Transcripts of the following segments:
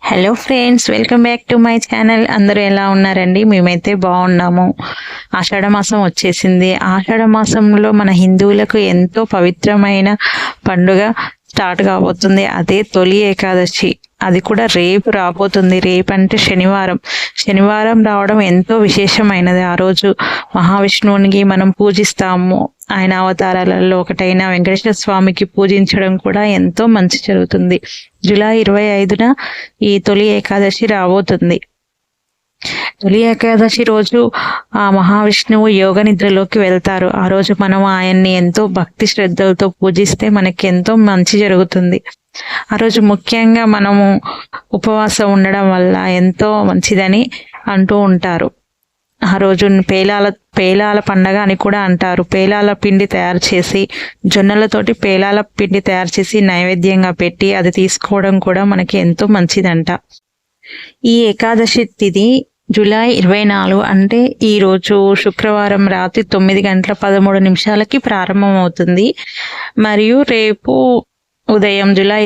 Hello friends, welcome back to my channel. అందరూ ఎలా ఉన్నారండి? మేమైతే బాగున్నాము. ఆషాఢ మాసం వచ్చేసింది. ఆషాఢ మాసంలో మన హిందువులకు ఎంతో పవిత్రమైన పండుగ స్టార్ట్ కాబోతుంది. అదే తొలి ఏకాదశి. అది కూడా రేపు రాబోతుంది. రేపు అంటే శనివారం. శనివారం రావడం ఎంతో విశేషమైనది. ఆ రోజు మహావిష్ణువునికి మనం పూజిస్తాము. ఆయన అవతారాలలో ఒకటైన వెంకటేశ్వర స్వామికి పూజించడం కూడా ఎంతో మంచి జరుగుతుంది. జూలై 25న ఈ తొలి ఏకాదశి రాబోతుంది. తొలి ఏకాదశి రోజు ఆ మహావిష్ణువు యోగ నిద్రలోకి వెళ్తారు. ఆ రోజు మనం ఆయన్ని ఎంతో భక్తి శ్రద్ధలతో పూజిస్తే మనకి ఎంతో మంచి జరుగుతుంది. ఆ రోజు ముఖ్యంగా మనము ఉపవాసం ఉండడం వల్ల ఎంతో మంచిదని అంటూ ఉంటారు. ఆ రోజు పేలాల పండగ అని కూడా అంటారు. పేలాల పిండి తయారు చేసి, జొన్నలతోటి పేలాల పిండి తయారు చేసి నైవేద్యంగా పెట్టి అది తీసుకోవడం కూడా మనకి ఎంతో మంచిదంట. ఈ ఏకాదశి తిథి జూలై 24 అంటే ఈ రోజు శుక్రవారం రాత్రి 9:13 ప్రారంభమవుతుంది. మరియు రేపు ఉదయం జూలై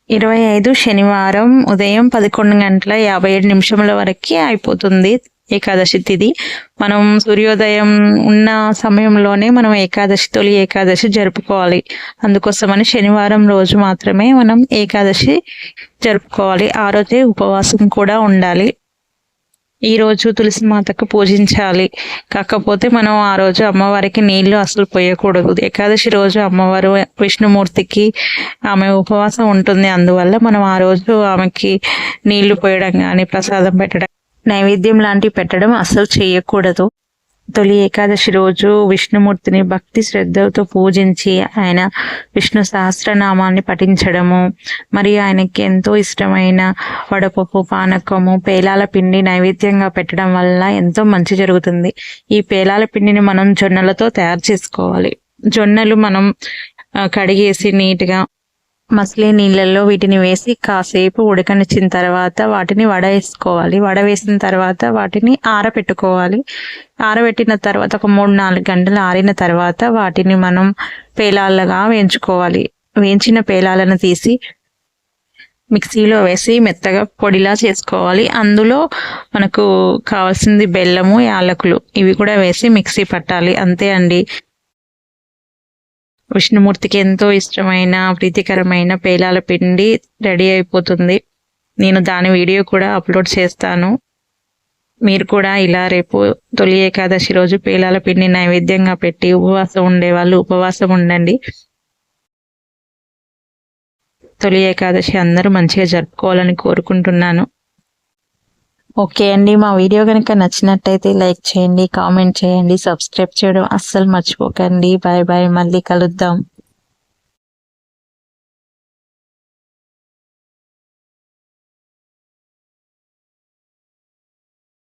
25 శనివారం ఉదయం 11:57 వరకు అయిపోతుంది ఏకాదశి తిథి. మనం సూర్యోదయం ఉన్న సమయంలోనే మనం తొలి ఏకాదశి జరుపుకోవాలి. అందుకోసమని శనివారం రోజు మాత్రమే మనం ఏకాదశి జరుపుకోవాలి. ఆ రోజే ఉపవాసం కూడా ఉండాలి. ఈ రోజు తులసి మాతకు పూజించాలి. కాకపోతే మనం ఆ రోజు అమ్మవారికి నీళ్లు అసలు పోయకూడదు. ఏకాదశి రోజు అమ్మవారు విష్ణుమూర్తికి ఆమె ఉపవాసం ఉంటుంది. అందువల్ల మనం ఆ రోజు ఆమెకి నీళ్లు పోయడం కానీ, ప్రసాదం పెట్టడం, నైవేద్యం లాంటివి పెట్టడం అస్సలు చేయకూడదు. తొలి ఏకాదశి రోజు విష్ణుమూర్తిని భక్తి శ్రద్ధలతో పూజించి ఆయన విష్ణు సహస్రనామాన్ని పఠించడము, మరియు ఆయనకి ఎంతో ఇష్టమైన వడపప్పు, పానకము, పేలాల పిండి నైవేద్యంగా పెట్టడం వల్ల ఎంతో మంచి జరుగుతుంది. ఈ పేలాల పిండిని మనం జొన్నలతో తయారు చేసుకోవాలి. జొన్నలు మనం కడిగేసి నీట్గా మసిలే నీళ్ళల్లో వీటిని వేసి కాసేపు ఉడకనిచ్చిన తర్వాత వాటిని వడవేసుకోవాలి. వడవేసిన తర్వాత వాటిని ఆరబెట్టుకోవాలి. ఆరబెట్టిన తర్వాత ఒక 3-4 గంటలు ఆరిన తర్వాత వాటిని మనం పేలాలుగా వేయించుకోవాలి. వేయించిన పేలాలను తీసి మిక్సీలో వేసి మెత్తగా పొడిలా చేసుకోవాలి. అందులో మనకు కావాల్సింది బెల్లము, యాలకులు ఇవి కూడా వేసి మిక్సీ పట్టాలి. అంతే అండి. విష్ణుమూర్తికి ఎంతో ఇష్టమైన ప్రీతికరమైన పేలాల పిండి రెడీ అయిపోతుంది. నేను దాని వీడియో కూడా అప్లోడ్ చేస్తాను. మీరు కూడా ఇలా రేపు తొలి ఏకాదశి రోజు పేలాల పిండి నైవేద్యంగా పెట్టి ఉపవాసం ఉండేవాళ్ళు ఉపవాసం ఉండండి. తొలి ఏకాదశి అందరూ మంచిగా జరుపుకోవాలని కోరుకుంటున్నాను. ఓకే అండి, మా వీడియో కనుక నచ్చినట్టయితే లైక్ చేయండి, కామెంట్ చేయండి, సబ్స్క్రైబ్ చేయడం అస్సలు మర్చిపోకండి. బాయ్ బాయ్, మళ్ళీ కలుద్దాం.